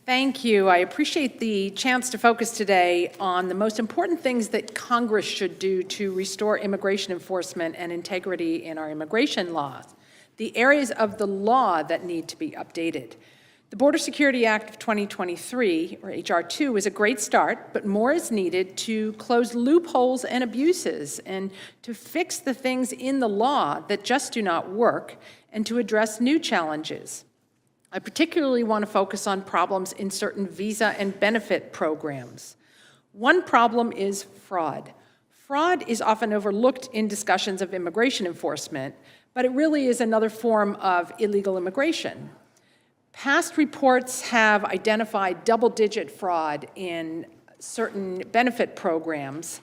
Thank you. I appreciate the chance to focus today on the most important things that Congress should do to restore immigration enforcement and integrity in our immigration laws, the areas of the law that need to be updated. The Border Security Act of 2023, or H.R. 2, is a great start, but more is needed to close loopholes and abuses and to fix the things in the law that just do not work and to address new challenges. I particularly want to focus on problems in certain visa and benefit programs. One problem is fraud. Fraud is often overlooked in discussions of immigration enforcement, but it really is another form of illegal immigration. Past reports have identified double-digit fraud in certain benefit programs,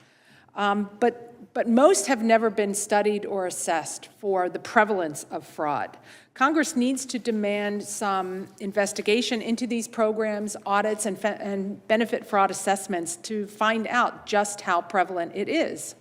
but most have never been studied or assessed for the prevalence of fraud. Congress needs to demand some investigation into these programs, audits, and benefit fraud assessments to find out just how prevalent it is.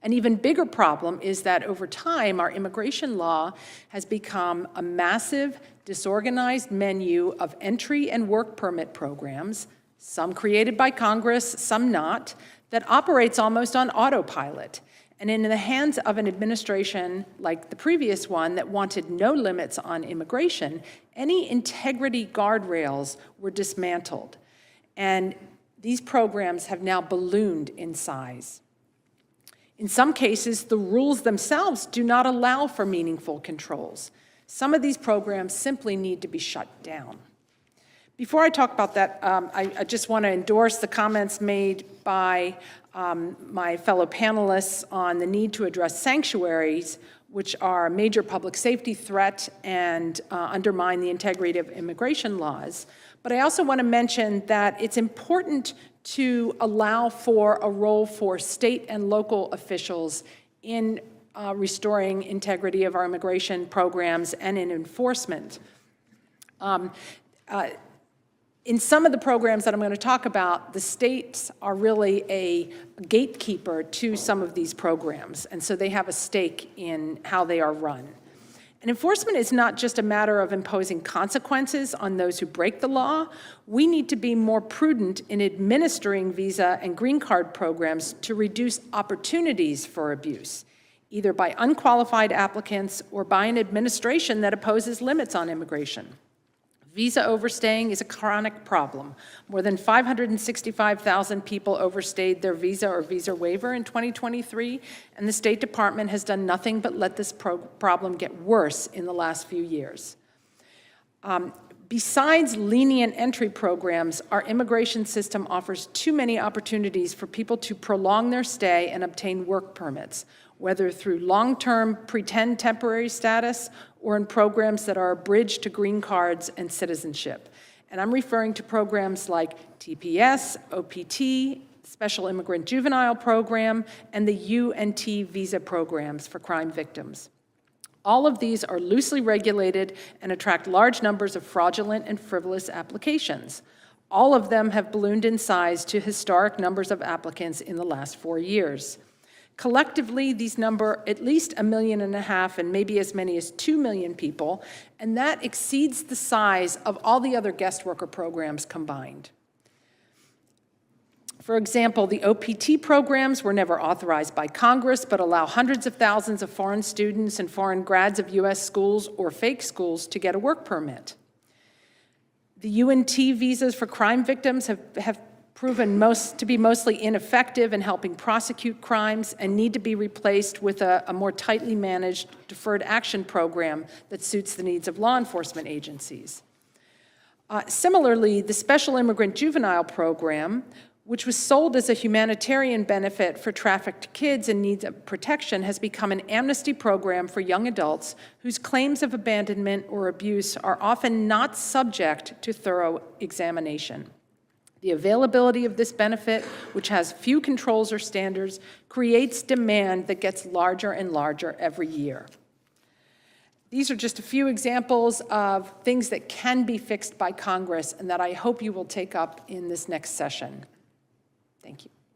An even bigger problem is that over time, our immigration law has become a massive, disorganized menu of entry and work permit programs, some created by Congress, some not, that operates almost on autopilot. And in the hands of an administration like the previous one that wanted no limits on immigration, any integrity guardrails were dismantled. And these programs have now ballooned in size. In some cases, the rules themselves do not allow for meaningful controls. Some of these programs simply need to be shut down. Before I talk about that, I just want to endorse the comments made by my fellow panelists on the need to address sanctuaries, which are a major public safety threat and undermine the integrity of immigration laws. But I also want to mention that it's important to allow for a role for state and local officials in restoring integrity of our immigration programs and in enforcement. In some of the programs that I'm going to talk about, the states are really a gatekeeper to some of these programs, and so they have a stake in how they are run. And enforcement is not just a matter of imposing consequences on those who break the law. We need to be more prudent in administering visa and green card programs to reduce opportunities for abuse, either by unqualified applicants or by an administration that opposes limits on immigration. Visa overstaying is a chronic problem. More than 565,000 people overstayed their visa or visa waiver in 2023, and the State Department has done nothing but let this problem get worse in the last few years. Besides lenient entry programs, our immigration system offers too many opportunities for people to prolong their stay and obtain work permits, whether through long-term pretend temporary status or in programs that are a bridge to green cards and citizenship. And I'm referring to programs like TPS, OPT, Special Immigrant Juvenile Program, and the UNT visa programs for crime victims. All of these are loosely regulated and attract large numbers of fraudulent and frivolous applications. All of them have ballooned in size to historic numbers of applicants in the last 4 years. Collectively, these number at least 1.5 million and maybe as many as 2 million people, and that exceeds the size of all the other guest worker programs combined. For example, the OPT programs were never authorized by Congress, but allow hundreds of thousands of foreign students and foreign grads of U.S. schools or fake schools to get a work permit. The UNT visas for crime victims have proven to be mostly ineffective in helping prosecute crimes and need to be replaced with a more tightly managed deferred action program that suits the needs of law enforcement agencies. Similarly, the Special Immigrant Juvenile Program, which was sold as a humanitarian benefit for trafficked kids in need of protection, has become an amnesty program for young adults whose claims of abandonment or abuse are often not subject to thorough examination. The availability of this benefit, which has few controls or standards, creates demand that gets larger and larger every year. These are just a few examples of things that can be fixed by Congress and that I hope you will take up in this next session. Thank you.